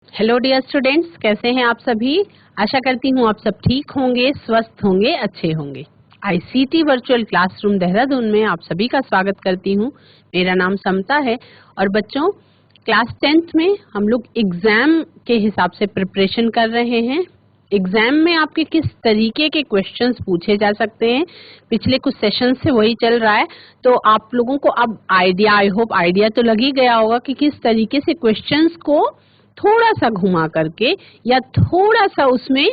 Hello dear students, कैसे हैं आप सभी। आशा करती हूँ आप सब ठीक होंगे, स्वस्थ होंगे, अच्छे होंगे। आईसीटी वर्चुअल क्लासरूम देहरादून में आप सभी का स्वागत करती हूँ। मेरा नाम समता है और बच्चों क्लास 10th में हम लोग एग्जाम के हिसाब से प्रिपरेशन कर रहे हैं। एग्जाम में आपके किस तरीके के क्वेश्चंस पूछे जा सकते हैं, पिछले कुछ सेशन से वही चल रहा है। तो आप लोगों को अब आइडिया, आई होप आइडिया तो लग ही गया होगा कि किस तरीके से क्वेश्चंस को थोड़ा सा घुमा करके या थोड़ा सा उसमें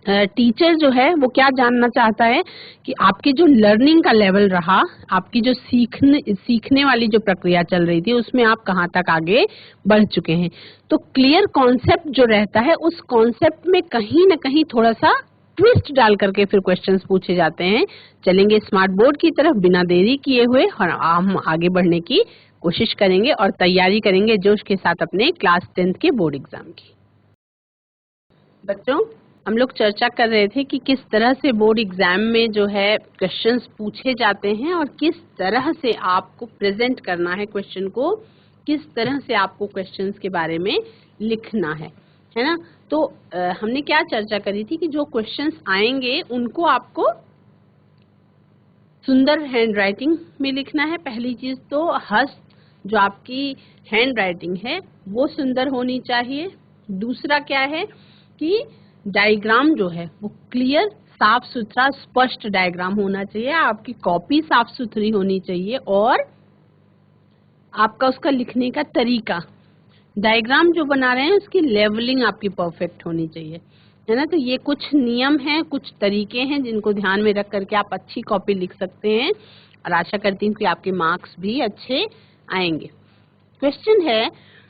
टीचर जो है वो क्या जानना चाहता है कि आपकी जो लर्निंग का लेवल रहा, आपकी जो सीखने वाली जो प्रक्रिया चल रही थी उसमें आप कहाँ तक आगे बढ़ चुके हैं। तो क्लियर कॉन्सेप्ट जो रहता है उस कॉन्सेप्ट में कहीं ना कहीं थोड़ा सा ट्विस्ट डाल करके फिर क्वेश्चंस पूछे जाते हैं। चलेंगे स्मार्ट बोर्ड की तरफ बिना देरी किए हुए और हम आगे बढ़ने की कोशिश करेंगे और तैयारी करेंगे जोश के साथ अपने क्लास 10th के बोर्ड एग्जाम की। बच्चों हम लोग चर्चा कर रहे थे कि किस तरह से बोर्ड एग्जाम में जो है क्वेश्चंस पूछे जाते हैं और किस तरह से आपको प्रेजेंट करना है क्वेश्चन को, किस तरह से आपको क्वेश्चंस के बारे में लिखना है ना। तो हमने क्या चर्चा करी थी कि जो क्वेश्चंस आएंगे उनको आपको सुंदर हैंड राइटिंग में लिखना है। पहली चीज तो हस्त जो आपकी हैंड राइटिंग है वो सुंदर होनी चाहिए। दूसरा क्या है कि डायग्राम जो है वो क्लियर, साफ सुथरा, स्पष्ट डायग्राम होना चाहिए। आपकी कॉपी साफ सुथरी होनी चाहिए और आपका उसका लिखने का तरीका, डायग्राम जो बना रहे हैं उसकी लेवलिंग आपकी परफेक्ट होनी चाहिए, है ना। तो ये कुछ नियम हैं, कुछ तरीके हैं जिनको ध्यान में रख करके आप अच्छी कॉपी लिख सकते हैं और आशा करती हूँ कि आपके मार्क्स भी अच्छे आएंगे। क्वेश्चन है,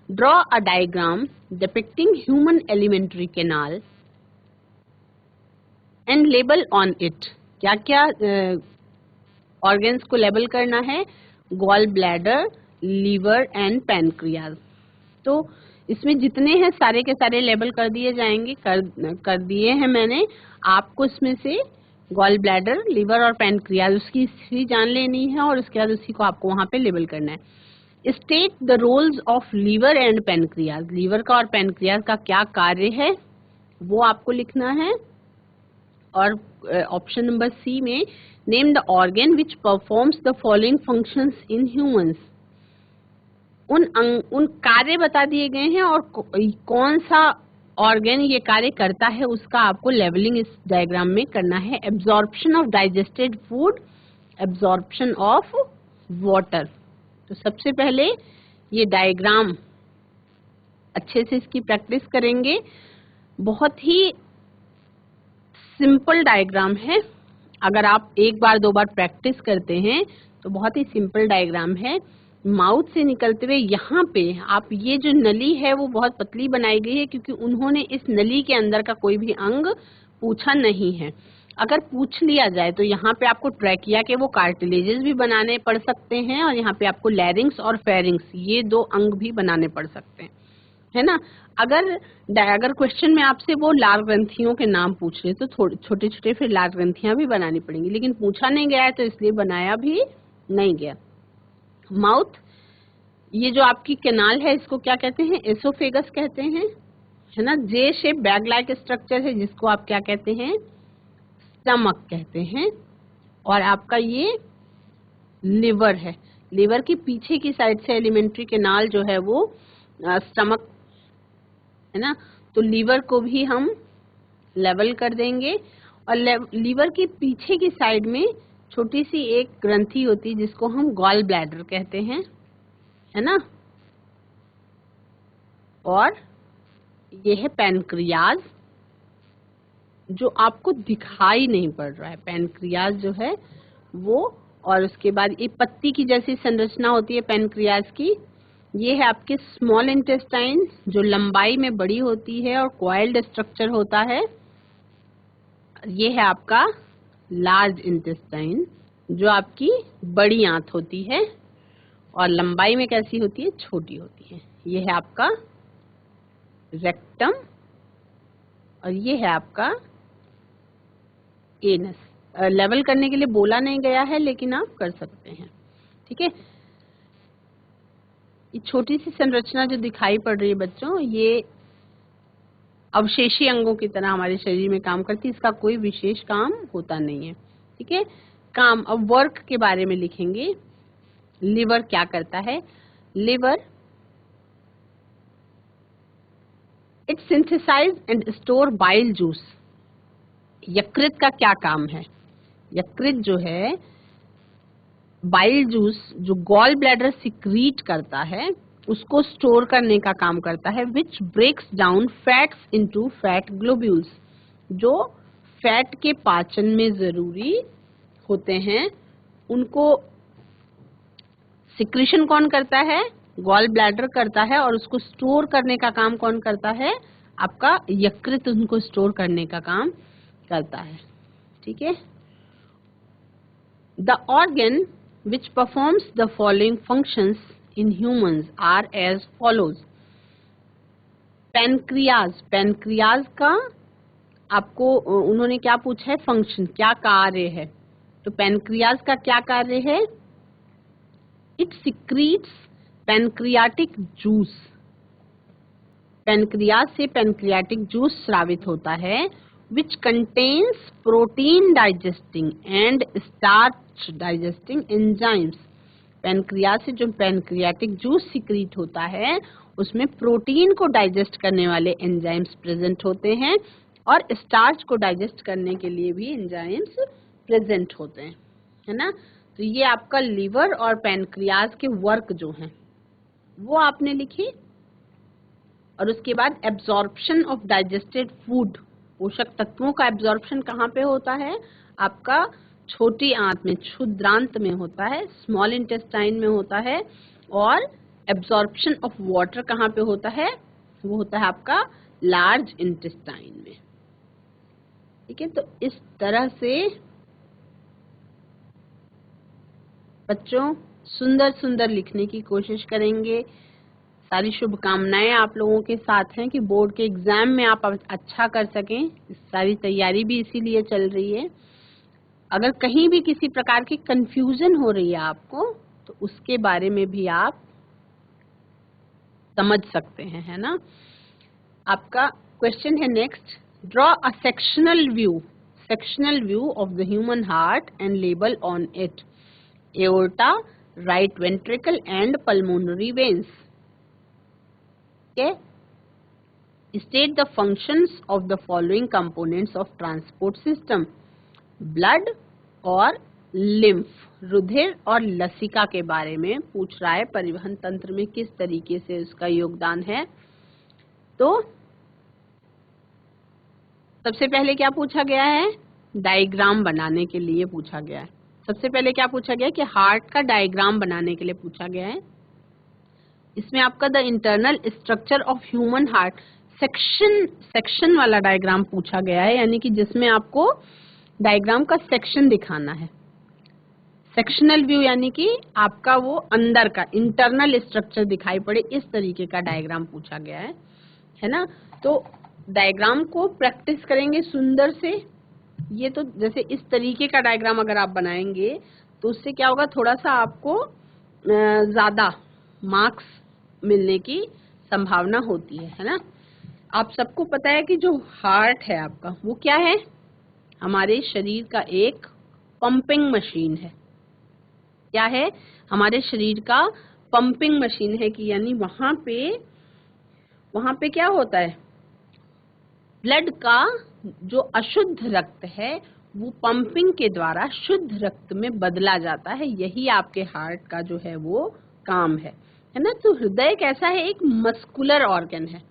draw a diagram depicting human elementary canal and label on it. क्या क्या ऑर्गन्स को लेबल करना है? Gall bladder, liver and pancreas. तो इसमें जितने हैं सारे के सारे लेबल कर दिए जाएंगे, कर दिए हैं मैंने। आपको इसमें से गॉल ब्लैडर, लीवर और पैनक्रियाज उसकी हिस्ट्री जान लेनी है और उसके बाद उसी को आपको वहां पे लेबल करना है। State the roles of liver and pancreas. Liver का और पैनक्रियाज का क्या कार्य है वो आपको लिखना है। और ऑप्शन नंबर सी में name the organ which performs the following functions in humans. उन कार्य बता दिए गए हैं और कौन सा ऑर्गन ये कार्य करता है उसका आपको लेवलिंग इस डायग्राम में करना है। Absorption of digested food, absorption of water. तो सबसे पहले ये डायग्राम अच्छे से इसकी प्रैक्टिस करेंगे। बहुत ही सिंपल डायग्राम है, अगर आप एक बार दो बार प्रैक्टिस करते हैं तो बहुत ही सिंपल डायग्राम है। माउथ से निकलते हुए यहाँ पे आप ये जो नली है वो बहुत पतली बनाई गई है क्योंकि उन्होंने इस नली के अंदर का कोई भी अंग पूछा नहीं है। अगर पूछ लिया जाए तो यहाँ पे आपको ट्रैकिया के वो कार्टिलेजेस भी बनाने पड़ सकते हैं और यहाँ पे आपको लैरिंग्स और फेरिंग्स ये दो अंग भी बनाने पड़ सकते हैं, है ना। अगर क्वेश्चन में आपसे वो लाल ग्रंथियों के नाम पूछ रहे तो थोड़े छोटे छोटे फिर लाल ग्रंथियां भी बनानी पड़ेंगी, लेकिन पूछा नहीं गया है तो इसलिए बनाया भी नहीं गया। माउथ, ये जो आपकी कैनाल है इसको क्या कहते हैं? एसोफेगस कहते हैं, है ना। जे शेप बैग लाइक स्ट्रक्चर है जिसको आप क्या कहते हैं? स्टमक कहते हैं। और आपका ये लिवर है, लिवर के पीछे की साइड से एलिमेंट्री कैनाल जो है वो स्टमक, है ना। तो लीवर को भी हम लेवल कर देंगे और लीवर के पीछे की साइड में छोटी सी एक ग्रंथि होती है जिसको हम गॉल ब्लैडर कहते हैं, है ना। और ये है पैनक्रियाज जो आपको दिखाई नहीं पड़ रहा है, पैनक्रियाज जो है वो। और उसके बाद ये पत्ती की जैसी संरचना होती है पैनक्रियाज की। ये है आपके स्मॉल इंटेस्टाइन जो लंबाई में बड़ी होती है और कॉइल्ड स्ट्रक्चर होता है। ये है आपका लार्ज इंटेस्टाइन जो आपकी बड़ी आंत होती है और लंबाई में कैसी होती है? छोटी होती है। ये है आपका रेक्टम और ये है आपका एनस। लेवल करने के लिए बोला नहीं गया है लेकिन आप कर सकते हैं, ठीक है। ये छोटी सी संरचना जो दिखाई पड़ रही है बच्चों, ये अवशेषी अंगों की तरह हमारे शरीर में काम करती है, इसका कोई विशेष काम होता नहीं है। ठीक है, काम। अब वर्क के बारे में लिखेंगे। लिवर क्या करता है? Liver it synthesise and store bile juice. यकृत का क्या काम है? यकृत जो है बाइल जूस जो गॉल ब्लैडर सिक्रीट करता है उसको स्टोर करने का काम करता है, which breaks down fats into fat globules. जो फैट के पाचन में जरूरी होते हैं उनको सिक्रीशन कौन करता है? गॉल ब्लैडर करता है, और उसको स्टोर करने का काम कौन करता है? आपका यकृत उनको स्टोर करने का काम करता है। ठीक है, the organ which performs the following functions in humans are as follows. Pancreas, pancreas का आपको उन्होंने क्या पूछा है? फंक्शन, क्या कार्य है? तो पैनक्रियाज का क्या कार्य है? It secretes pancreatic juice. Pancreas से पैनक्रियाटिक जूस स्रावित होता है, which contains protein digesting and starch digesting enzymes. Pancreas से जो पैनक्रियाटिक जूस सिक्रीट होता है उसमें प्रोटीन को डाइजेस्ट करने वाले एंजाइम्स प्रेजेंट होते हैं और स्टार्च को डाइजेस्ट करने के लिए भी एंजाइम्स प्रेजेंट होते हैं, है ना। तो ये आपका लिवर और पैनक्रियाज के वर्क जो हैं वो आपने लिखी। और उसके बाद एब्जॉर्प्शन ऑफ डाइजेस्टेड फूड, पोषक तत्वों का एब्जॉर्प्शन कहाँ पे होता है? आपका छोटी आंत में, क्षुद्रांत में होता है, स्मॉल इंटेस्टाइन में होता है। और एब्जॉर्प्शन ऑफ वाटर कहाँ पे होता है? वो होता है आपका लार्ज इंटेस्टाइन में। ठीक है, तो इस तरह से बच्चों सुंदर सुंदर लिखने की कोशिश करेंगे। सारी शुभकामनाएं आप लोगों के साथ हैं कि बोर्ड के एग्जाम में आप अच्छा कर सकें। सारी तैयारी भी इसीलिए चल रही है। अगर कहीं भी किसी प्रकार की कंफ्यूजन हो रही है आपको तो उसके बारे में भी आप समझ सकते हैं, है ना। आपका क्वेश्चन है next, draw a sectional view of the human heart and label on it aorta, right ventricle and pulmonary veins. Okay? State the functions of the following components of transport system. Blood और lymph, रुधिर और लसिका के बारे में पूछ रहा है। परिवहन तंत्र में किस तरीके से उसका योगदान है। तो सबसे पहले क्या पूछा गया है? डायग्राम बनाने के लिए पूछा गया है। सबसे पहले क्या पूछा गया है कि हार्ट का डायग्राम बनाने के लिए पूछा गया है। इसमें आपका the internal structure of human heart section वाला डायग्राम पूछा गया है, यानी कि जिसमें आपको डायग्राम का सेक्शन दिखाना है। सेक्शनल व्यू यानी कि आपका वो अंदर का इंटरनल स्ट्रक्चर दिखाई पड़े, इस तरीके का डायग्राम पूछा गया है ना। तो डायग्राम को प्रैक्टिस करेंगे सुंदर से। ये तो जैसे इस तरीके का डायग्राम अगर आप बनाएंगे तो उससे क्या होगा, थोड़ा सा आपको ज्यादा मार्क्स मिलने की संभावना होती है ना। आप सबको पता है कि जो हार्ट है आपका वो क्या है? हमारे शरीर का एक पंपिंग मशीन है। क्या है? हमारे शरीर का पंपिंग मशीन है कि यानी वहां पे क्या होता है, ब्लड का जो अशुद्ध रक्त है वो पंपिंग के द्वारा शुद्ध रक्त में बदला जाता है। यही आपके हार्ट का जो है वो काम है ना। तो हृदय कैसा है? एक मस्कुलर ऑर्गन है,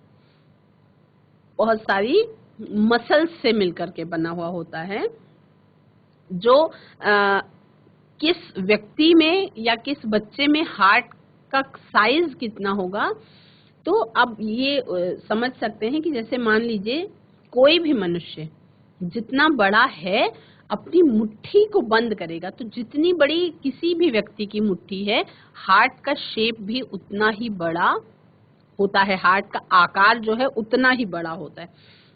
बहुत सारी मसल्स से मिलकर के बना हुआ होता है। जो किस व्यक्ति में या किस बच्चे में हार्ट का साइज कितना होगा, तो अब ये समझ सकते हैं कि जैसे मान लीजिए कोई भी मनुष्य जितना बड़ा है अपनी मुट्ठी को बंद करेगा, तो जितनी बड़ी किसी भी व्यक्ति की मुट्ठी है हार्ट का शेप भी उतना ही बड़ा होता है। हार्ट का आकार जो है उतना ही बड़ा होता है।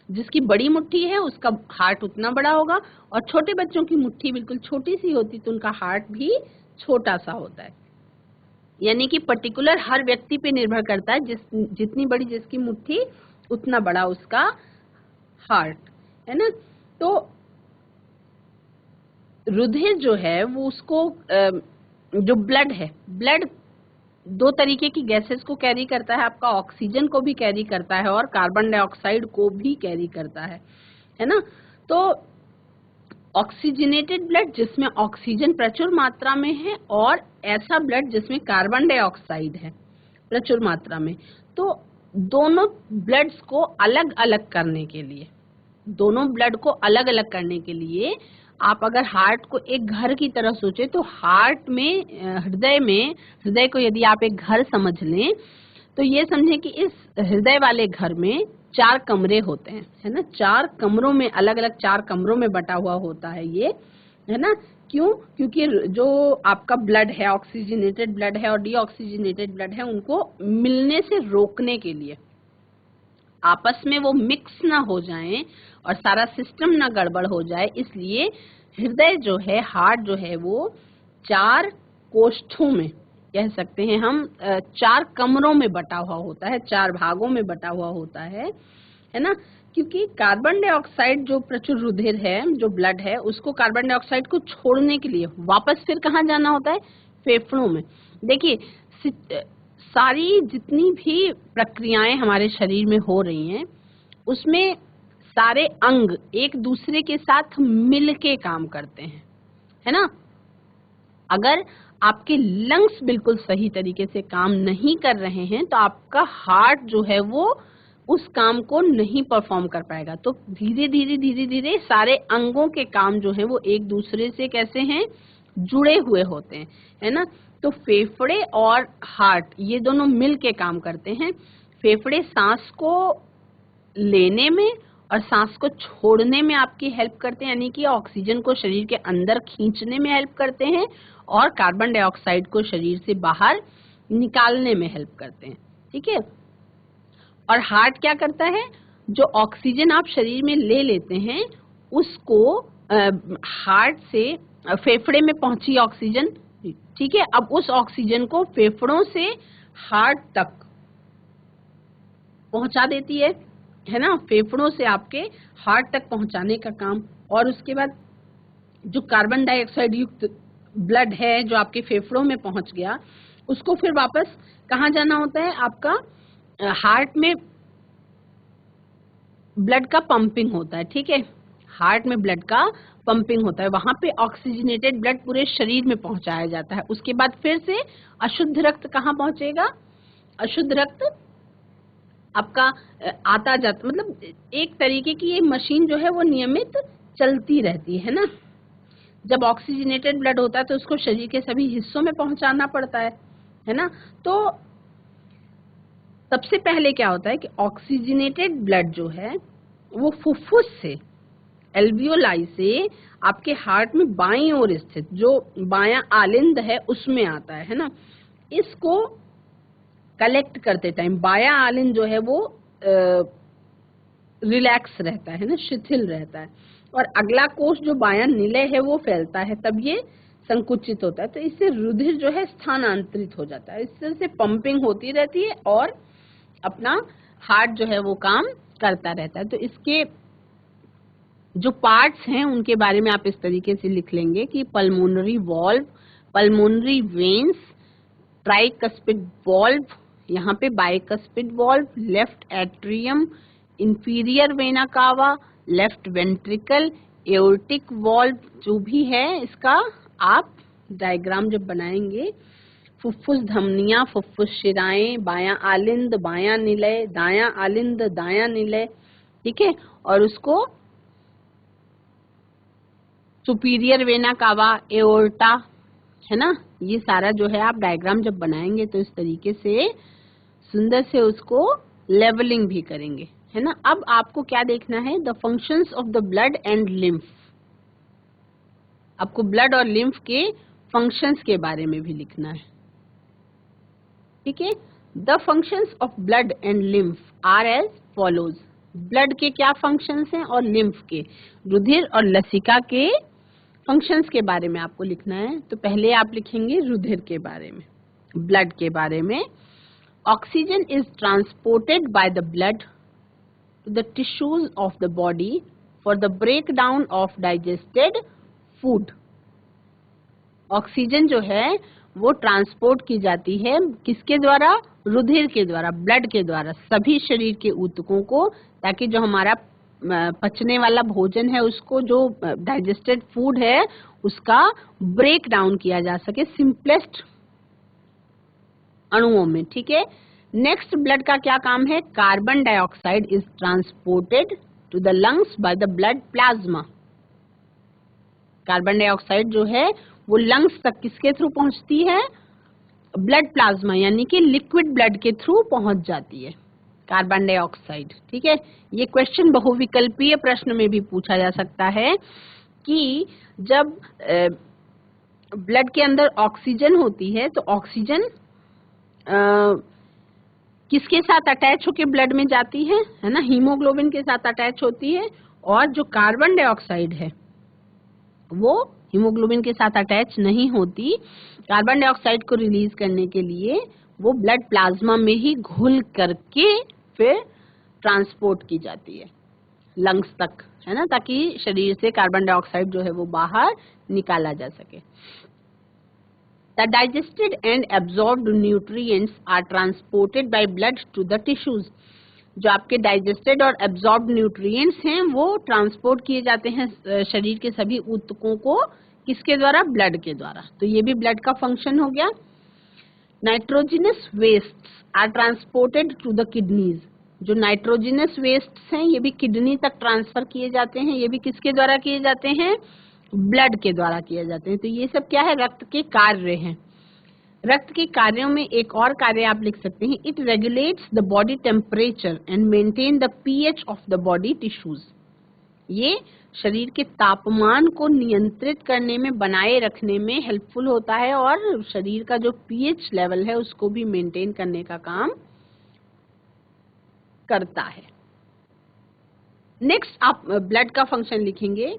जिसकी बड़ी मुट्ठी है उसका हार्ट उतना बड़ा होगा, और छोटे बच्चों की मुट्ठी बिल्कुल छोटी सी होती तो उनका हार्ट भी छोटा सा होता है। यानी कि पर्टिकुलर हर व्यक्ति पे निर्भर करता है, जितनी बड़ी जिसकी मुट्ठी उतना बड़ा उसका हार्ट, है ना। तो रुधिर जो है वो उसको जो ब्लड है, ब्लड दो तरीके की गैसेस को कैरी करता है, आपका ऑक्सीजन को भी कैरी करता है और कार्बन डाइऑक्साइड को भी कैरी करता है ना। तो ऑक्सीजनेटेड ब्लड जिसमें ऑक्सीजन प्रचुर मात्रा में है और ऐसा ब्लड जिसमें कार्बन डाइऑक्साइड है प्रचुर मात्रा में, तो दोनों ब्लड्स को अलग अलग करने के लिए, दोनों ब्लड को अलग अलग करने के लिए आप अगर हार्ट को एक घर की तरह सोचे तो हार्ट में, हृदय को यदि आप एक घर समझ लें तो ये समझें कि इस हृदय वाले घर में 4 कमरे होते हैं, है ना। 4 कमरों में, अलग अलग 4 कमरों में बटा हुआ होता है ये, है ना। क्यों? क्योंकि जो आपका ब्लड है, ऑक्सीजनेटेड ब्लड है और डीऑक्सीजनेटेड ब्लड है, उनको मिलने से रोकने के लिए, आपस में वो मिक्स ना हो जाएं और सारा सिस्टम ना गड़बड़ हो जाए, इसलिए हृदय जो है, हार्ट जो है, वो 4 कोष्ठों में, कह सकते हैं हम 4 कमरों में बटा हुआ होता है, 4 भागों में बटा हुआ होता है ना। क्योंकि कार्बन डाइऑक्साइड जो प्रचुर रुधिर है, जो ब्लड है, उसको कार्बन डाइऑक्साइड को छोड़ने के लिए वापस फिर कहाँ जाना होता है? फेफड़ों में। देखिए, सारी जितनी भी प्रक्रियाएं हमारे शरीर में हो रही हैं, उसमें सारे अंग एक दूसरे के साथ मिलके काम करते हैं, है ना। अगर आपके लंग्स बिल्कुल सही तरीके से काम नहीं कर रहे हैं तो आपका हार्ट जो है वो उस काम को नहीं परफॉर्म कर पाएगा। तो धीरे धीरे सारे अंगों के काम जो है वो एक दूसरे से कैसे हैं? जुड़े हुए होते हैं, है ना। तो फेफड़े और हार्ट ये दोनों मिल के काम करते हैं। फेफड़े सांस को लेने में और सांस को छोड़ने में आपकी हेल्प करते हैं, यानी कि ऑक्सीजन को शरीर के अंदर खींचने में हेल्प करते हैं और कार्बन डाइऑक्साइड को शरीर से बाहर निकालने में हेल्प करते हैं, ठीक है। और हार्ट क्या करता है? जो ऑक्सीजन आप शरीर में ले लेते हैं उसको हार्ट से फेफड़े में पहुंची ऑक्सीजन, ठीक है, अब उस ऑक्सीजन को फेफड़ों से हार्ट तक पहुंचा देती है ना। फेफड़ों से आपके हार्ट तक पहुंचाने का काम, और उसके बाद जो कार्बन डाइऑक्साइड युक्त ब्लड है जो आपके फेफड़ों में पहुंच गया, उसको फिर वापस कहाँ जाना होता है? आपका हार्ट में ब्लड का पंपिंग होता है, ठीक है। हार्ट में ब्लड का पंपिंग होता है, वहां पे ऑक्सीजनेटेड ब्लड पूरे शरीर में पहुंचाया जाता है। उसके बाद फिर से अशुद्ध रक्त कहाँ पहुंचेगा? अशुद्ध रक्त आपका आता जाता, मतलब एक तरीके की ये मशीन जो है वो नियमित चलती रहती है ना। जब ऑक्सीजनेटेड ब्लड होता है तो उसको शरीर के सभी हिस्सों में पहुंचाना पड़ता है ना। तो सबसे पहले क्या होता है कि ऑक्सीजनेटेड ब्लड जो है वो फुफ्फुस से, एल्वियोलाई से आपके हार्ट में बाईं ओर स्थित जो बायां आलिंद है उसमें आता है ना। इसको कलेक्ट करते टाइम बायां आलिंद जो है वो रिलैक्स रहता है ना, शिथिल रहता है, और अगला कोष जो बायां निलय है वो फैलता है, तब ये संकुचित होता है। तो इससे रुधिर जो है स्थानांतरित हो जाता है, इस तरह से पंपिंग होती रहती है और अपना हार्ट जो है वो काम करता रहता है। तो इसके जो पार्ट्स हैं उनके बारे में आप इस तरीके से लिख लेंगे कि pulmonary valve, pulmonary veins, tricuspid valve, यहाँ पे bicuspid valve, left atrium, inferior vena cava, left ventricle, aortic valve, जो भी है इसका आप डायग्राम जब बनाएंगे, फुफ्फुस धमनियां, फुफ्फुस शिराएं, बायां आलिंद, बायां निलय, दायां आलिंद, दायां निलय, ठीक है। और उसको सुपीरियर वेना कावा, एओर्टा, है ना। ये सारा जो है आप डायग्राम जब बनाएंगे तो इस तरीके से सुंदर से उसको लेवलिंग भी करेंगे, है ना। अब आपको क्या देखना है? The functions of the blood and lymph. आपको ब्लड और लिम्फ के फंक्शंस के बारे में भी लिखना है, ठीक है। The functions of blood and lymph are as follows. Blood के क्या फंक्शंस हैं और लिम्फ के, रुधिर और लसिका के फंक्शंस के बारे में आपको लिखना है। तो पहले आप लिखेंगे रुधिर के बारे में, ब्लड के बारे में। Oxygen is transported by the blood to the tissues of the body for the breakdown of digested food. Oxygen जो है वो ट्रांसपोर्ट की जाती है किसके द्वारा? रुधिर के द्वारा, ब्लड के द्वारा सभी शरीर के ऊतकों को, ताकि जो हमारा पचने वाला भोजन है उसको, जो डाइजेस्टेड फूड है उसका ब्रेक डाउन किया जा सके सिंपलेस्ट अणुओं में, ठीक है। नेक्स्ट, ब्लड का क्या काम है? Carbon dioxide is transported to the lungs by the blood plasma. Carbon dioxide जो है वो लंग्स तक किसके थ्रू पहुंचती है? ब्लड प्लाज्मा, यानी कि लिक्विड ब्लड के थ्रू पहुंच जाती है कार्बन डाइऑक्साइड, ठीक है। ये क्वेश्चन बहुविकल्पीय प्रश्न में भी पूछा जा सकता है कि जब ब्लड के अंदर ऑक्सीजन होती है तो ऑक्सीजन किसके साथ अटैच होके ब्लड में जाती है ना? हीमोग्लोबिन के साथ अटैच होती है, और जो कार्बन डाइऑक्साइड है वो हीमोग्लोबिन के साथ अटैच नहीं होती। कार्बन डाइऑक्साइड को रिलीज करने के लिए वो ब्लड प्लाज्मा में ही घुल करके फिर ट्रांसपोर्ट की जाती है लंग्स तक, है ना, ताकि शरीर से कार्बन डाइऑक्साइड जो है वो बाहर निकाला जा सके। The digested and absorbed nutrients are transported by blood to the tissues. जो आपके डाइजेस्टेड और एब्जॉर्ब्ड न्यूट्रिएंट्स हैं वो ट्रांसपोर्ट किए जाते हैं शरीर के सभी ऊतकों को, किसके द्वारा? ब्लड के द्वारा। तो ये भी ब्लड का फंक्शन हो गया। Nitrogenous wastes are transported to the kidneys. जो नाइट्रोजिनस वेस्ट्स हैं ये भी किडनी तक ट्रांसफर किए जाते हैं। ये भी किसके द्वारा किए जाते हैं? ब्लड के द्वारा किए जाते हैं। तो ये सब क्या है? रक्त के कार्य हैं। रक्त के कार्यों में एक और कार्य आप लिख सकते हैं, it regulates the body temperature and maintain the pH of the body tissues. ये शरीर के तापमान को नियंत्रित करने में, बनाए रखने में हेल्पफुल होता है, और शरीर का जो पीएच लेवल है उसको भी मेंटेन करने का काम करता है। नेक्स्ट आप ब्लड का फंक्शन लिखेंगे,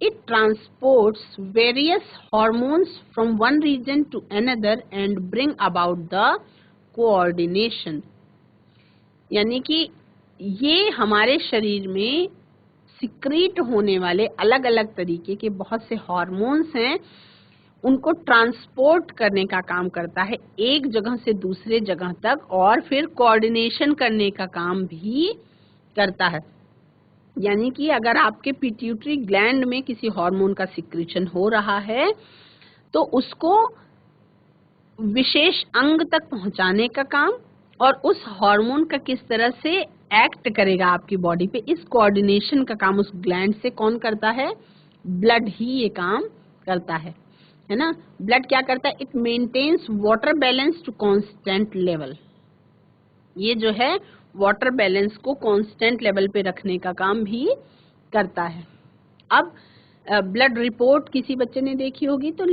it transports various hormones from one region to another and bring about the coordination। यानी कि ये हमारे शरीर में सिक्रीट होने वाले अलग अलग तरीके के बहुत से हार्मोन्स हैं, उनको ट्रांसपोर्ट करने का काम करता है एक जगह से दूसरे जगह तक, और फिर कोऑर्डिनेशन करने का काम भी करता है। यानी कि अगर आपके पिट्यूटरी ग्लैंड में किसी हार्मोन का सिक्रीशन हो रहा है तो उसको विशेष अंग तक पहुंचाने का काम, और उस हार्मोन का किस तरह से एक्ट करेगा आपकी बॉडी पे, इस कोऑर्डिनेशन का काम उस ग्लैंड से कौन करता है? ब्लड ही ये काम करता है ना। ब्लड क्या करता है? It maintains water balance to constant level. ये जो है वाटर बैलेंस को कांस्टेंट लेवल पे रखने का काम भी करता है। अब ब्लड रिपोर्ट किसी बच्चे ने देखी होगी तो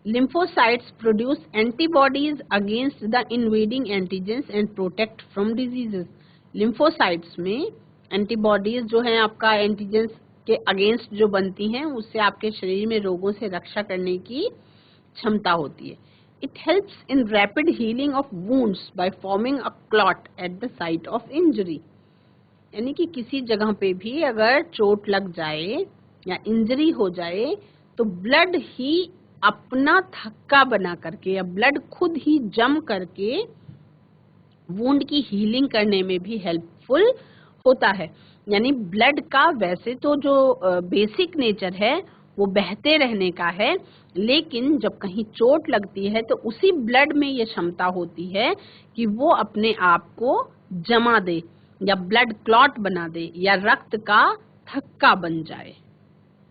lymphocytes produce antibodies against the invading antigens and protect from diseases। lymphocytes में एंटीबॉडीज जो हैं आपका एंटीजेंस के अगेंस्ट जो बनती हैं उससे आपके शरीर में रोगों से रक्षा करने की क्षमता होती है। It helps in rapid healing of wounds by forming a clot at the site of injury। यानी कि किसी जगह पे भी अगर चोट लग जाए या इंजरी हो जाए तो ब्लड ही अपना थक्का बना करके या ब्लड खुद ही जम करके वुंड की हीलिंग करने में भी हेल्पफुल होता है। यानी ब्लड का वैसे तो जो बेसिक नेचर है वो बहते रहने का है, लेकिन जब कहीं चोट लगती है तो उसी ब्लड में ये क्षमता होती है कि वो अपने आप को जमा दे या ब्लड क्लॉट बना दे या रक्त का थक्का बन जाए,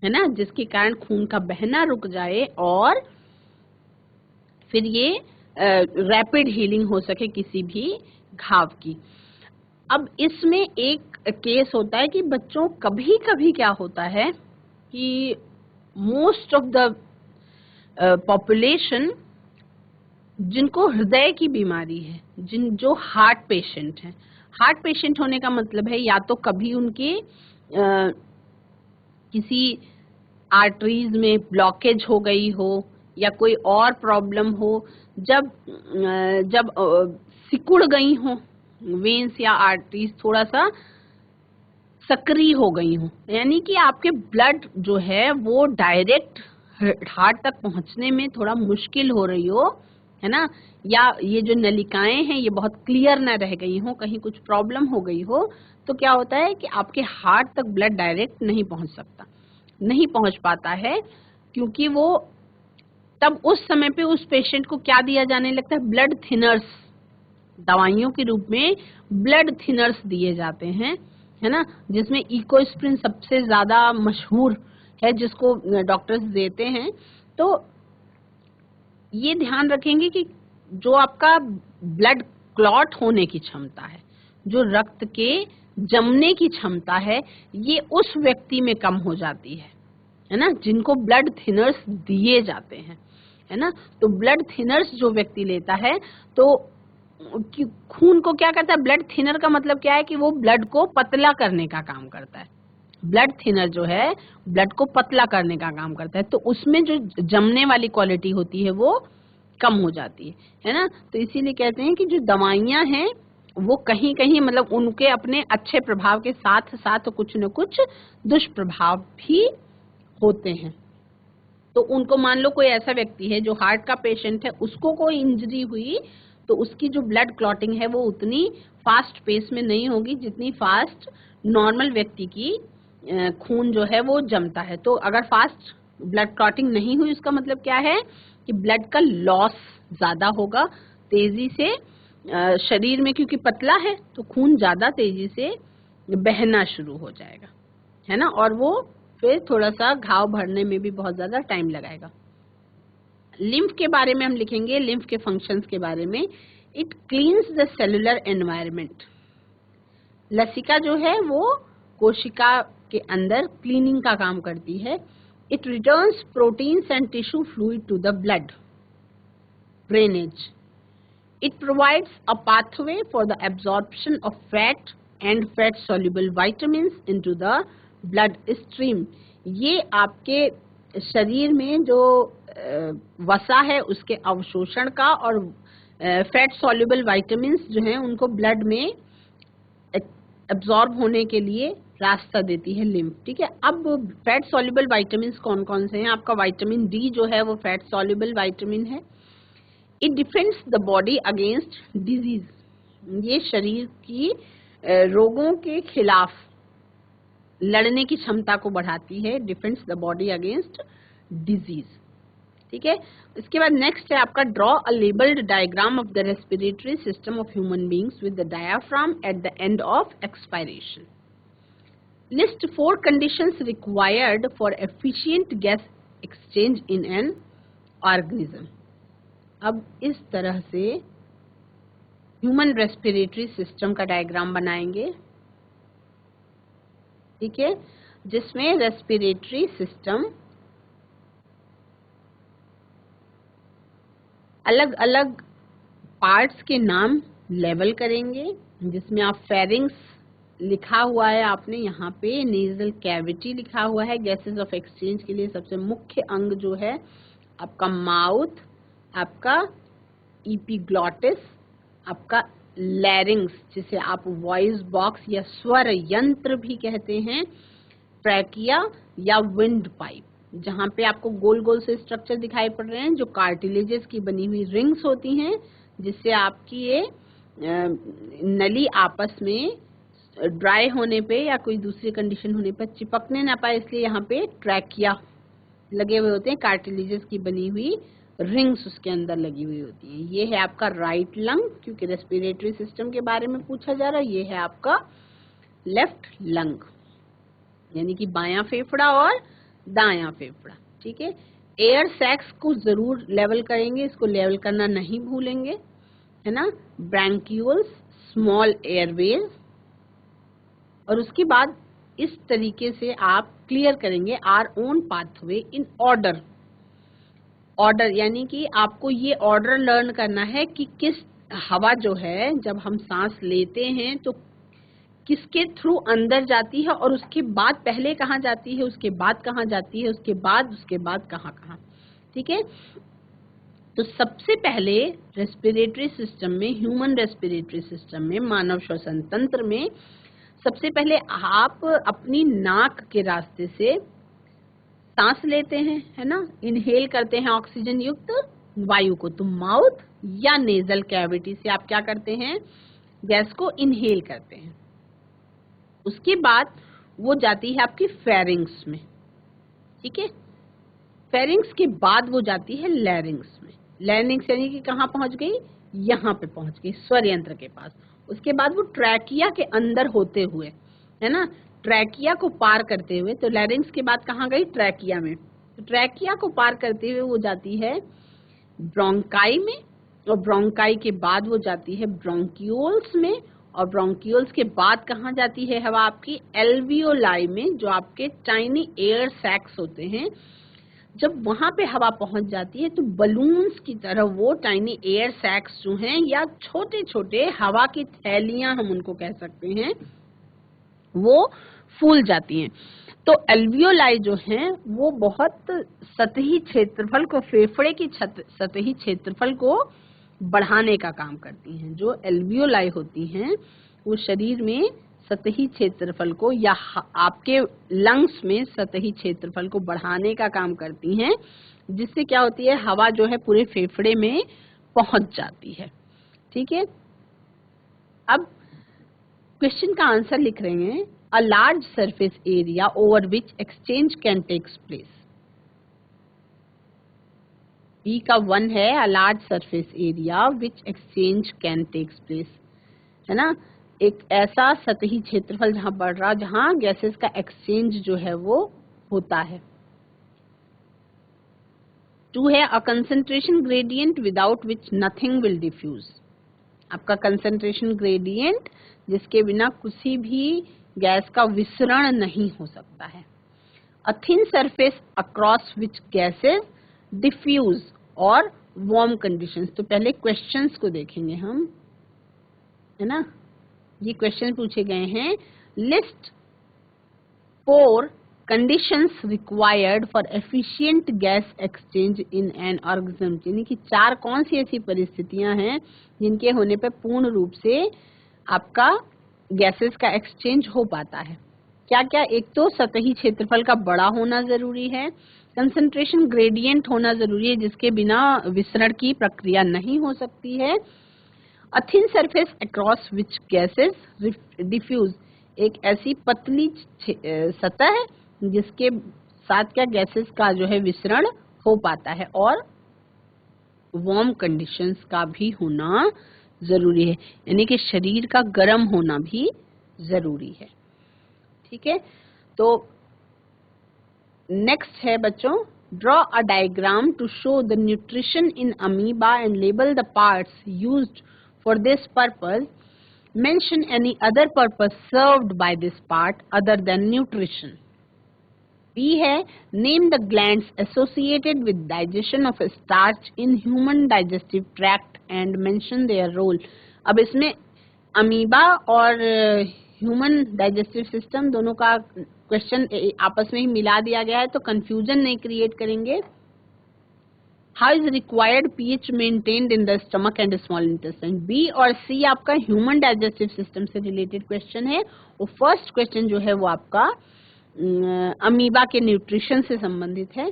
है ना, जिसके कारण खून का बहना रुक जाए और फिर ये रैपिड हीलिंग हो सके किसी भी घाव की। अब इसमें एक केस होता है कि बच्चों कभी कभी क्या होता है कि मोस्ट ऑफ द पॉपुलेशन जिनको हृदय की बीमारी है, जो हार्ट पेशेंट हैं, हार्ट पेशेंट होने का मतलब है या तो कभी उनके किसी आर्टरीज में ब्लॉकेज हो गई हो या कोई और प्रॉब्लम हो, जब सिकुड़ गई हो वेन्स या आर्टरीज थोड़ा सा सक्रिय हो गई हो, यानी कि आपके ब्लड जो है वो डायरेक्ट हार्ट तक पहुंचने में थोड़ा मुश्किल हो रही हो, है ना, या ये जो नलिकाएं हैं ये बहुत क्लियर ना रह गई हो, कहीं कुछ प्रॉब्लम हो गई हो, तो क्या होता है कि आपके हार्ट तक ब्लड डायरेक्ट नहीं पहुंच सकता, नहीं पहुंच पाता है, क्योंकि वो तब उस समय पे उस पेशेंट को क्या दिया जाने लगता है, ब्लड थिनर्स, दवाइयों के रूप में ब्लड थिनर्स दिए जाते हैं, है ना, जिसमें इकोस्प्रिन सबसे ज्यादा मशहूर है जिसको डॉक्टर्स देते हैं। तो ये ध्यान रखेंगे कि जो आपका ब्लड क्लॉट होने की क्षमता है, जो रक्त के जमने की क्षमता है, ये उस व्यक्ति में कम हो जाती है ना, जिनको ब्लड थिनर्स दिए जाते हैं, है ना। तो ब्लड थिनर्स जो व्यक्ति लेता है तो खून को क्या करता है, ब्लड थिनर का मतलब क्या है कि वो ब्लड को पतला करने का काम करता है। ब्लड थिनर जो है ब्लड को पतला करने का काम करता है, तो उसमें जो जमने वाली क्वालिटी होती है वो कम हो जाती है ना। तो इसीलिए कहते हैं कि जो दवाइयां हैं वो कहीं कहीं मतलब उनके अपने अच्छे प्रभाव के साथ साथ कुछ न कुछ दुष्प्रभाव भी होते हैं। तो उनको मान लो कोई ऐसा व्यक्ति है जो हार्ट का पेशेंट है, उसको कोई इंजरी हुई तो उसकी जो ब्लड क्लॉटिंग है वो उतनी फास्ट पेस में नहीं होगी जितनी फास्ट नॉर्मल व्यक्ति की खून जो है वो जमता है। तो अगर फास्ट ब्लड क्लॉटिंग नहीं हुई उसका मतलब क्या है कि ब्लड का लॉस ज्यादा होगा तेजी से शरीर में, क्योंकि पतला है तो खून ज्यादा तेजी से बहना शुरू हो जाएगा, है ना, और वो फिर थोड़ा सा घाव भरने में भी बहुत ज्यादा टाइम लगाएगा। लिम्फ के बारे में हम लिखेंगे, लिम्फ के फंक्शंस के बारे में। It cleans the cellular environment. लसिका जो है वो कोशिका के अंदर क्लीनिंग का काम करती है। It returns proteins and tissue fluid to the blood drainage. It provides a pathway for the absorption of fat and fat soluble vitamins into the blood stream. ये आपके शरीर में जो वसा है उसके अवशोषण का और फैट सॉल्युबल विटामिन्स जो हैं उनको ब्लड में एब्जॉर्ब होने के लिए रास्ता देती है लिम्फ, ठीक है। अब फैट सॉल्युबल विटामिन्स कौन कौन से हैं? आपका विटामिन डी जो है वो फैट सॉल्युबल विटामिन है। It defends the body against disease. ये शरीर की रोगों के खिलाफ लड़ने की क्षमता को बढ़ाती है, defends the body against disease, ठीक है। इसके बाद नेक्स्ट है आपका draw a labelled diagram of the respiratory system of human beings with the diaphragm at the end of expiration. List 4 conditions required for efficient gas exchange in an organism. अब इस तरह से ह्यूमन रेस्पिरेटरी सिस्टम का diagram बनाएंगे, ठीक है, जिसमें respiratory system अलग अलग पार्ट्स के नाम लेवल करेंगे, जिसमें आप फेरिंग्स लिखा हुआ है आपने यहाँ पे, नेजल कैविटी लिखा हुआ है। गैसेस ऑफ एक्सचेंज के लिए सबसे मुख्य अंग जो है आपका माउथ, आपका एपिग्लॉटिस, आपका लैरिंग्स जिसे आप वॉइस बॉक्स या स्वर यंत्र भी कहते हैं, ट्रैकिया या विंड पाइप, जहाँ पे आपको गोल गोल से स्ट्रक्चर दिखाई पड़ रहे हैं जो कार्टिलेजेस की बनी हुई रिंग्स होती हैं, जिससे आपकी ये नली आपस में ड्राई होने पे या कोई दूसरी कंडीशन होने पर चिपकने ना पाए, इसलिए यहाँ पे ट्रैकिया लगे हुए होते हैं, कार्टिलेजेस की बनी हुई रिंग्स उसके अंदर लगी हुई होती हैं। ये है आपका राइट लंग, क्योंकि रेस्पिरेटरी सिस्टम के बारे में पूछा जा रहा है। ये है आपका लेफ्ट लंग, यानी कि बायां फेफड़ा और दायां फेफड़ा, ठीक है। एयर सैक्स को जरूर लेवल करेंगे, इसको लेवल करना नहीं भूलेंगे, है ना। ब्रैंक्यूल्स, स्मॉल एयरवेज, और उसके बाद इस तरीके से आप क्लियर करेंगे our own pathway in order. Order यानी कि आपको ये ऑर्डर लर्न करना है कि किस हवा जो है जब हम सांस लेते हैं तो किसके थ्रू अंदर जाती है और उसके बाद पहले कहाँ जाती है, उसके बाद कहाँ जाती है, उसके बाद कहाँ कहाँ, ठीक है। तो सबसे पहले रेस्पिरेटरी सिस्टम में, ह्यूमन रेस्पिरेटरी सिस्टम में, मानव श्वसन तंत्र में सबसे पहले आप अपनी नाक के रास्ते से सांस लेते हैं, है ना, इनहेल करते हैं ऑक्सीजन युक्त वायु को। तो माउथ या नेजल कैविटी से आप क्या करते हैं, गैस को इनहेल करते हैं। उसके बाद वो जाती है आपकी फेरिंग्स में, ठीक है। फेरिंग्स के बाद वो जाती है लैरिंग्स में। लैरिंग्स यानी कि कहाँ पहुंच गई, यहाँ पे पहुंच गई, स्वर यंत्र के पास। उसके बाद वो ट्रैकिया के अंदर होते हुए, है ना, ट्रैकिया को पार करते हुए, तो लैरिंग्स के बाद कहाँ गई, ट्रैकिया में। तो ट्रैकिया को पार करते हुए वो जाती है ब्रोंकाई में, और ब्रोंकाई के बाद वो जाती है ब्रोंक्यूल्स में, और ब्रोंक्यूल्स के बाद कहाँ जाती है हवा आपकी, एल्वियोलाई में, जो आपके टाइनी एयर सैक्स होते हैं। जब वहां पे हवा पहुंच जाती है तो बलून्स की तरह वो टाइनी एयर सैक्स जो हैं, या छोटे छोटे हवा की थैलियां हम उनको कह सकते हैं, वो फूल जाती हैं। तो एल्वियोलाई जो हैं वो बहुत सतही क्षेत्रफल को, फेफड़े की सतही क्षेत्रफल को बढ़ाने का काम करती हैं। जो एल्वियोलाई होती हैं वो शरीर में सतही क्षेत्रफल को, या आपके लंग्स में सतही क्षेत्रफल को बढ़ाने का काम करती हैं, जिससे क्या होती है, हवा जो है पूरे फेफड़े में पहुंच जाती है, ठीक है। अब क्वेश्चन का आंसर लिख रहे हैं, a large surface area over which exchange can takes place. B का 1 है, a large surface area which exchange can takes place, है ना, एक ऐसा सतही क्षेत्रफल जहां बढ़ रहा, जहां गैसेस का एक्सचेंज जो है वो होता है। 2 है, a concentration gradient without which nothing will diffuse. आपका कंसंट्रेशन ग्रेडियंट जिसके बिना किसी भी गैस का विसरण नहीं हो सकता है। A thin surface across which gases diffuse और वार्म कंडीशंस। तो पहले क्वेश्चंस को देखेंगे हम, है ना। ये क्वेश्चन पूछे गए हैं, list 4 conditions required for efficient gas exchange in an organism. यानी कि 4 कौन सी ऐसी परिस्थितियां हैं जिनके होने पर पूर्ण रूप से आपका गैसेस का एक्सचेंज हो पाता है। क्या क्या, एक तो सतही क्षेत्रफल का बड़ा होना जरूरी है, कंसंट्रेशन ग्रेडियंट होना जरूरी है जिसके बिना विसरण की प्रक्रिया नहीं हो सकती है, A thin surface across which gases diffuse, एक ऐसी पतली सतह है जिसके साथ क्या गैसेस का जो है विसरण हो पाता है, और वार्म कंडीशंस का भी होना जरूरी है, यानी कि शरीर का गर्म होना भी जरूरी है, ठीक है। तो नेक्स्ट है बच्चों, draw a diagram to show the nutrition in amoeba and label the parts used for this purpose. Mention any other purpose served by this part other than nutrition. B है, name the glands associated with digestion of starch in human digestive tract and mention their role. अब इसमें amoeba और human digestive system दोनों का question आपस में ही मिला दिया गया है, तो कंफ्यूजन नहीं क्रिएट करेंगे। How is required pH maintained in the stomach and small intestine? B और C आपका ह्यूमन डाइजेस्टिव सिस्टम से रिलेटेड क्वेश्चन है, और फर्स्ट क्वेश्चन जो है वो आपका अमीबा के न्यूट्रिशन से संबंधित है।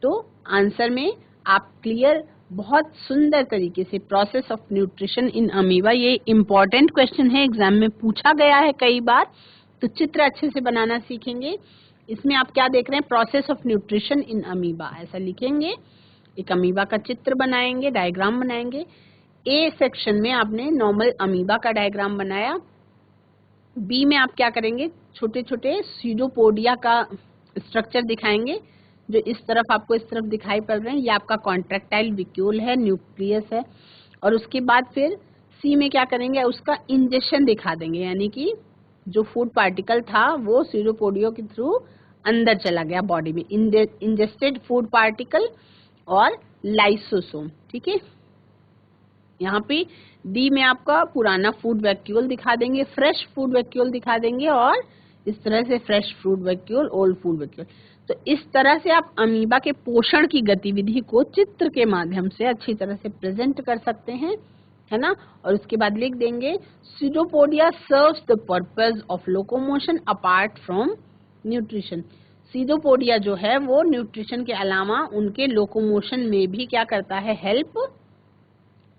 तो आंसर में आप क्लियर, बहुत सुंदर तरीके से, process of nutrition in amoeba, ये इम्पोर्टेंट क्वेश्चन है, एग्जाम में पूछा गया है कई बार, तो चित्र अच्छे से बनाना सीखेंगे। इसमें आप क्या देख रहे हैं, process of nutrition in amoeba, ऐसा लिखेंगे, एक अमीबा का चित्र बनाएंगे, डायग्राम बनाएंगे। ए सेक्शन में आपने नॉर्मल अमीबा का डायग्राम बनाया। बी में आप क्या करेंगे, छोटे छोटे सीडोपोडिया का स्ट्रक्चर दिखाएंगे, जो इस तरफ आपको इस तरफ दिखाई पड़ रहे हैं, ये आपका कॉन्ट्रैक्टाइल विक्यूल है, न्यूक्लियस है। और उसके बाद फिर सी में क्या करेंगे, उसका इंजेक्शन दिखा देंगे, यानी कि जो फूड पार्टिकल था वो सीडोपोडियो के थ्रू अंदर चला गया बॉडी में, इंजेस्टेड फूड पार्टिकल और लाइसोसोम, ठीक है। यहाँ पे डी में आपका पुराना फूड वैक्यूल दिखा देंगे, फ्रेश फूड वैक्यूल दिखा देंगे, और इस तरह से fresh food vacuole, old food vacuole. तो इस तरह से आप अमीबा के पोषण की गतिविधि को चित्र के माध्यम से अच्छी तरह से प्रेजेंट कर सकते हैं, है ना। और उसके बाद लिख देंगे pseudopodia serves the purpose of locomotion apart from nutrition. Pseudopodia जो है वो न्यूट्रिशन के अलावा उनके लोकोमोशन में भी क्या करता है, हेल्प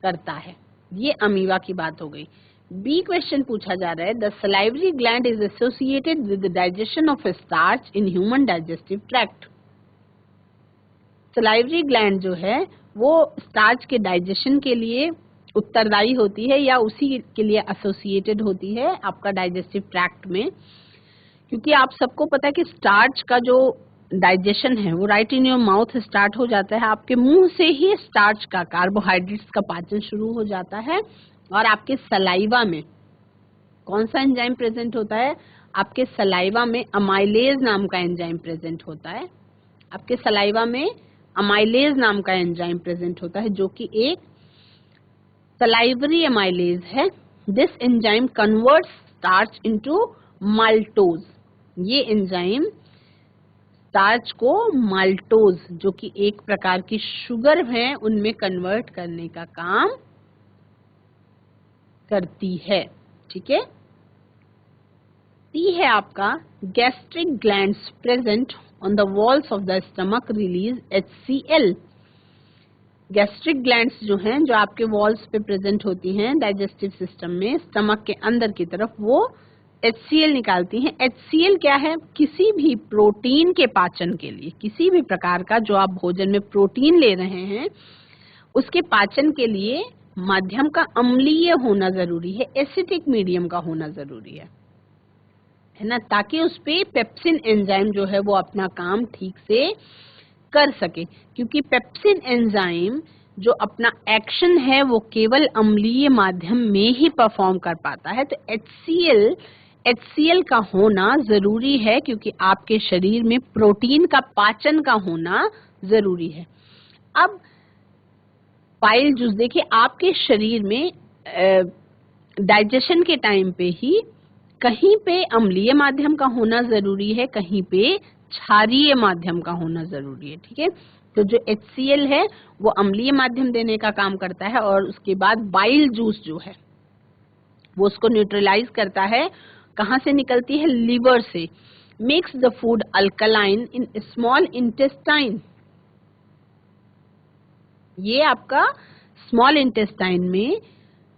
करता है। ये अमीबा की बात हो गई। बी क्वेश्चन पूछा जा रहा है, the salivary gland is associated with the digestion of starch in human digestive tract. Salivary gland जो है वो स्टार्च के डाइजेशन के लिए उत्तरदायी होती है या उसी के लिए एसोसिएटेड होती है आपका डाइजेस्टिव ट्रैक्ट में, क्योंकि आप सबको पता है कि स्टार्च का जो डाइजेशन है वो right in your mouth start हो जाता है। आपके मुंह से ही स्टार्च का, कार्बोहाइड्रेट्स का पाचन शुरू हो जाता है। और आपके सलाइवा में कौन सा एंजाइम प्रेजेंट होता है, आपके सलाइवा में अमाइलेज नाम का एंजाइम प्रेजेंट होता है। आपके सलाइवा में अमाइलेज नाम का एंजाइम प्रेजेंट होता है जो कि एक सलाइवरी अमाइलेज है। This enzyme converts starch into maltose. ये एंजाइम स्टार्च को माल्टोज, जो कि एक प्रकार की शुगर है, उनमें कन्वर्ट करने का काम करती है। ठीक है। सी है आपका, gastric glands present on the walls of the stomach release HCl। Gastric glands जो हैं, जो आपके वॉल्स पे प्रेजेंट होती हैं डाइजेस्टिव सिस्टम में, स्टमक के अंदर की तरफ, वो HCl निकालती हैं। HCl क्या है, किसी भी प्रोटीन के पाचन के लिए, किसी भी प्रकार का जो आप भोजन में प्रोटीन ले रहे हैं उसके पाचन के लिए माध्यम का अम्लीय होना जरूरी है, एसिडिक मीडियम का होना जरूरी है ना, ताकि उस पे पेप्सिन एंजाइम जो है वो अपना काम ठीक से कर सके। क्योंकि पेप्सिन एंजाइम जो अपना एक्शन है वो केवल अम्लीय माध्यम में ही परफॉर्म कर पाता है। तो HCl का होना जरूरी है, क्योंकि आपके शरीर में प्रोटीन का पाचन का होना जरूरी है। अब पाइल जूस देखिए, आपके शरीर में डाइजेशन के टाइम पे ही कहीं पे अम्लीय माध्यम का होना जरूरी है, कहीं पे क्षारीय माध्यम का होना जरूरी है। ठीक है। तो जो HCl है वो अम्लीय माध्यम देने का काम करता है, और उसके बाद बाइल जूस जो है वो उसको न्यूट्रलाइज करता है। कहाँ से निकलती है, लीवर से। Makes the food alkaline in small intestine. ये आपका स्मॉल इंटेस्टाइन में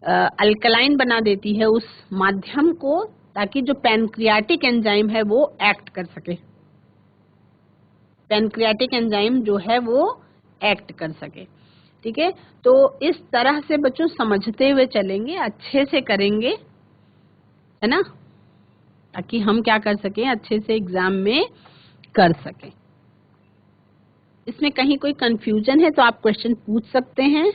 अल्कलाइन बना देती है उस माध्यम को, ताकि जो पैनक्रियाटिक एंजाइम है वो एक्ट कर सके। पैनक्रियाटिक एंजाइम जो है वो एक्ट कर सके। ठीक है। तो इस तरह से बच्चों समझते हुए चलेंगे, अच्छे से करेंगे, है ना, ताकि हम क्या कर सकें, अच्छे से एग्जाम में कर सकें। इसमें कहीं कोई कंफ्यूजन है तो आप क्वेश्चन पूछ सकते हैं,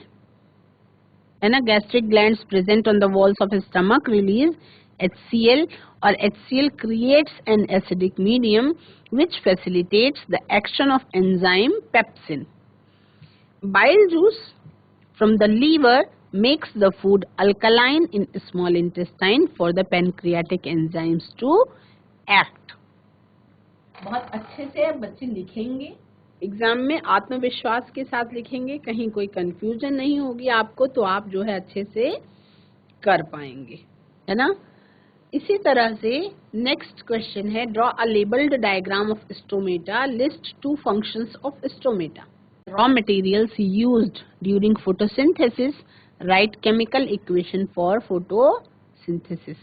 है ना। Gastric glands present on the walls of stomach release HCl, और HCl creates an acidic medium which facilitates the action of enzyme pepsin. Bile juice from the liver makes the food alkaline in small intestine for the pancreatic enzymes to act. बहुत अच्छे से बच्चे लिखेंगे, exam में आत्मविश्वास के साथ लिखेंगे, कहीं कोई कंफ्यूजन नहीं होगी आपको, तो आप जो है अच्छे से कर पाएंगे, है ना। इसी तरह से नेक्स्ट क्वेश्चन है, draw a labelled diagram of stomata, list 2 functions of stomata. Raw materials used during photosynthesis, right chemical equation for photosynthesis.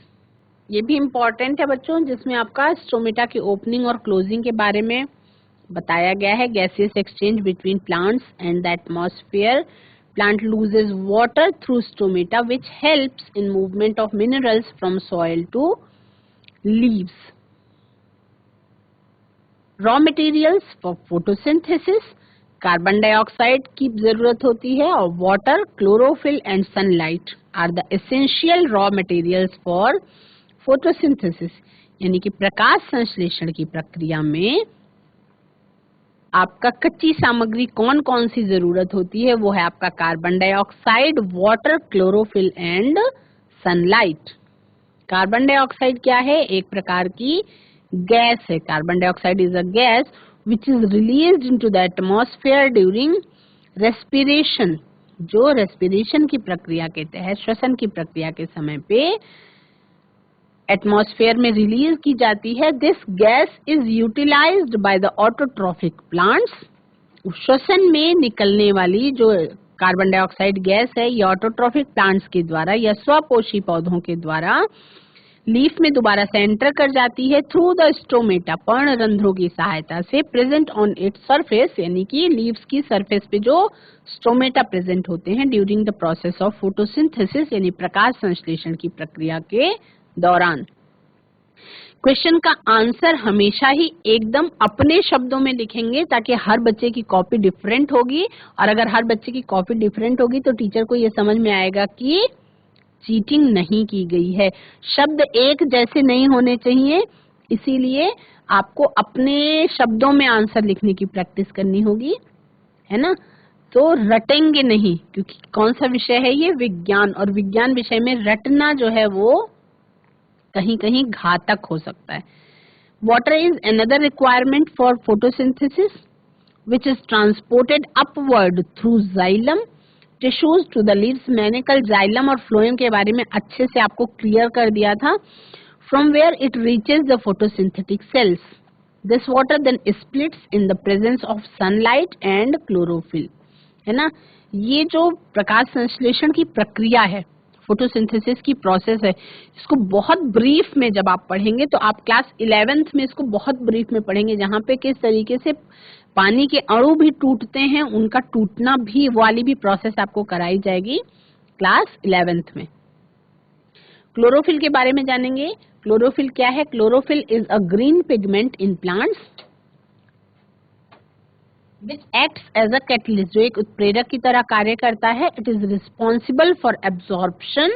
ये भी इम्पोर्टेंट है बच्चों, जिसमें आपका स्टोमेटा की ओपनिंग और क्लोजिंग के बारे में बताया गया है। Gaseous exchange between plants and the atmosphere, plant loses water through stomata which helps in movement of minerals from soil to leaves. Raw materials for photosynthesis, carbon dioxide की जरूरत होती है, और water, chlorophyll and sunlight are the essential raw materials for photosynthesis. यानी कि प्रकाश संश्लेषण की प्रक्रिया में आपका कच्ची सामग्री कौन कौन सी जरूरत होती है, वो है आपका carbon dioxide, water, chlorophyll and sunlight. Carbon dioxide क्या है, एक प्रकार की गैस है। Carbon dioxide is a gas which is released into the atmosphere during respiration, जो respiration की प्रक्रिया के तहत, श्वसन की प्रक्रिया के समय पे एटमॉस्फेयर में रिलीज की जाती है. This gas is utilised by the autotrophic plants. श्वसन में निकलने वाली जो कार्बन डाइऑक्साइड गैस है, ये ऑटोट्रॉफिक प्लांट्स के द्वारा या स्वपोषी पौधों के द्वारा लीफ में दोबारा से एंटर कर जाती है थ्रू द स्टोमेटा, पर्णरंध्रों की सहायता से. प्रेजेंट ऑन इट्स सरफेस, यानी कि लीव्स की सरफेस पे जो स्टोमेटा प्रेजेंट होते हैं during the process of photosynthesis, यानी प्रकाश संश्लेषण की प्रक्रिया के दौरान. क्वेश्चन का आंसर हमेशा ही एकदम अपने शब्दों में लिखेंगे ताकि हर बच्चे की कॉपी डिफरेंट होगी, और अगर हर बच्चे की कॉपी डिफरेंट होगी तो टीचर को ये समझ में आएगा कि चीटिंग नहीं की गई है. शब्द एक जैसे नहीं होने चाहिए, इसीलिए आपको अपने शब्दों में आंसर लिखने की प्रैक्टिस करनी होगी, है ना. तो रटेंगे नहीं, क्योंकि कौन सा विषय है ये, विज्ञान, और विज्ञान विषय में रटना जो है वो कहीं कहीं घातक हो सकता है. Water is another requirement for photosynthesis which is transported upward through xylem tissues to the leaves. मैंने कल जाइलम और फ्लोएम के बारे में अच्छे से आपको क्लियर कर दिया था. From where it reaches the photosynthetic cells. This water then splits in the presence of sunlight and chlorophyll, है ना. ये जो प्रकाश संश्लेषण की प्रक्रिया है, फोटोसिंथेसिस की प्रोसेस है, इसको बहुत ब्रीफ में जब आप पढ़ेंगे तो आप क्लास 11th में इसको बहुत ब्रीफ में पढ़ेंगे, जहाँ पे किस तरीके से पानी के अणु भी टूटते हैं, उनका टूटना भी, वाली भी प्रोसेस आपको कराई जाएगी क्लास 11th में. क्लोरोफिल के बारे में जानेंगे. क्लोरोफिल क्या है? Chlorophyll is a green pigment in plants which acts as a catalyst, जो एक उत्प्रेरक की तरह कार्य करता है. It is responsible for absorption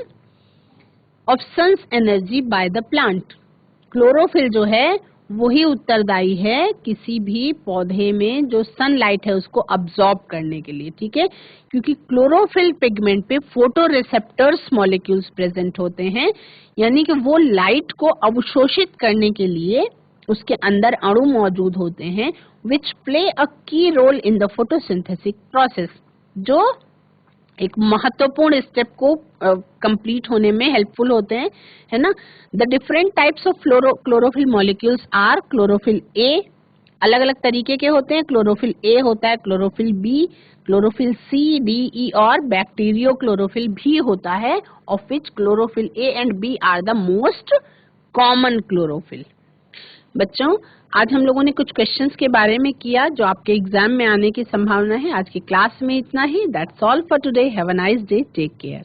of sun's energy by the plant. Chlorophyll जो है वही उत्तरदायी है किसी भी पौधे में जो सनलाइट है उसको अब्सॉर्ब करने के लिए, ठीक है. क्योंकि क्लोरोफिल पिगमेंट पे फोटो रिसेप्टर्स मॉलिक्यूल्स प्रेजेंट होते हैं, यानी कि वो लाइट को अवशोषित करने के लिए उसके अंदर अणु मौजूद होते हैं, which play a key role in the photosynthetic process, जो एक महत्वपूर्ण स्टेप को कंप्लीट होने में हेल्पफुल होते हैं, है ना. The different types of chlorophyll molecules are chlorophyll A, अलग अलग तरीके के होते हैं. क्लोरोफिल ए होता है, chlorophyll B, chlorophyll C, D, E और बैक्टीरियो क्लोरोफिल भी होता है, of which chlorophyll A and B are the most common chlorophyll. बच्चों, आज हम लोगों ने कुछ क्वेश्चंस के बारे में किया जो आपके एग्जाम में आने की संभावना है. आज की क्लास में इतना ही. That's all for today. Have a nice day. Take care.